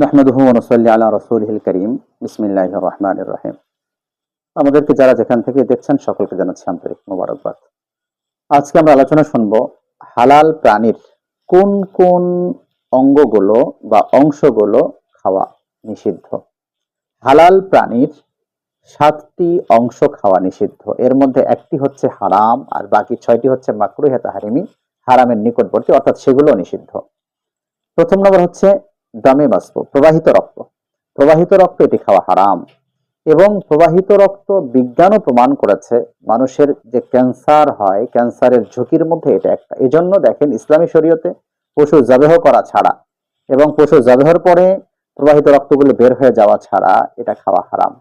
নাহমাদুহু ওয়া নুসাল্লি আলা রাসূলিহিল কারীম। বিসমিল্লাহির রহমানির রহিম। আমাদেরকে যারা যেখান থেকে দেখছেন সকলকে জানাচ্ছি আন্তরিক মোবারকবাদ। আজকে আমরা আলোচনা শুনব হালাল প্রাণীর কোন কোন অঙ্গগুলো বা অংশগুলো খাওয়া নিষিদ্ধ। হালাল প্রাণীর ৭টি অংশ খাওয়া নিষিদ্ধ। এর মধ্যে একটি হচ্ছে হারাম আর বাকি ৬টি হচ্ছে মাকরুহে তাহরিমি, হারামের নিকটবর্তী, অর্থাৎ সেগুলো নিষিদ্ধ। প্রথম নম্বর হচ্ছে দামে মাসফু, প্রবাহিত রক্ত। প্রবাহিত রক্ত এটি খাওয়া হারাম এবং প্রবাহিত রক্ত বিজ্ঞানও প্রমাণ করেছে মানুষের যে ক্যান্সার হয়, ক্যান্সারের ঝুঁকির মধ্যে এটা একটা। এজন্য দেখেন ইসলামী শরীয়তে পশু জবেহ করা ছাড়া এবং পশু জবেহের পরে প্রবাহিত রক্তগুলো বের হয়ে যাওয়া ছাড়া এটা খাওয়া হারাম।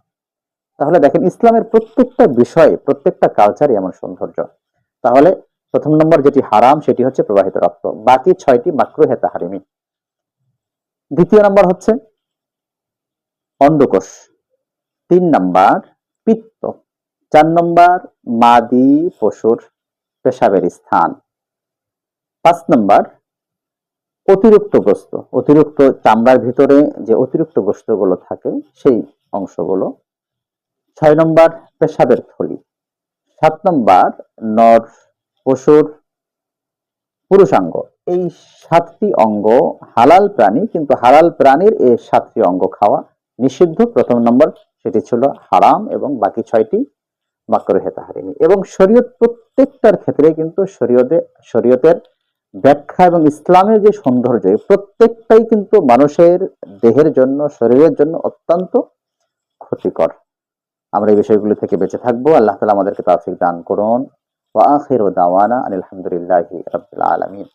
তাহলে দেখেন ইসলামের প্রত্যেকটা বিষয়, প্রত্যেকটা কালচারই এমন সৌন্দর্য। তাহলে প্রথম নম্বর যেটি হারাম সেটি হচ্ছে প্রবাহিত রক্ত, বাকি ৬টি মাকরুহে তাহরিমি। দ্বিতীয় নম্বর হচ্ছে অন্ডকোষ, ৩ নম্বর পিত্ত, ৪ নম্বর মাদি পশুর পেশাবের স্থান, ৫ নম্বর অতিরিক্ত গোস্ত, অতিরিক্ত চামড়ার ভিতরে যে অতিরিক্ত গোস্তগুলো থাকে সেই অংশগুলো, ৬ নম্বর পেশাবের থলি, ৭ নম্বর নর পশুর পুরুষাঙ্গ। এই ৭টি অঙ্গ হালাল প্রাণী, কিন্তু হালাল প্রাণীর এই ৭টি অঙ্গ খাওয়া নিষিদ্ধ। প্রথম নম্বর সেটি ছিল হারাম এবং বাকি ৬টি মাকরুহে তাহরিমি। এবং শরীয়ত প্রত্যেকটার ক্ষেত্রে কিন্তু শরীয়তের ব্যাখ্যা এবং ইসলামের যে সৌন্দর্য, প্রত্যেকটাই কিন্তু মানুষের দেহের জন্য, শরীরের জন্য অত্যন্ত ক্ষতিকর। আমরা এই বিষয়গুলো থেকে বেঁচে থাকবো। আল্লাহ তাআলা আমাদেরকে তৌফিক দান করুন। ওয়া আখিরু দাওয়ানা আলহামদুলিল্লাহি রাব্বিল আলামিন।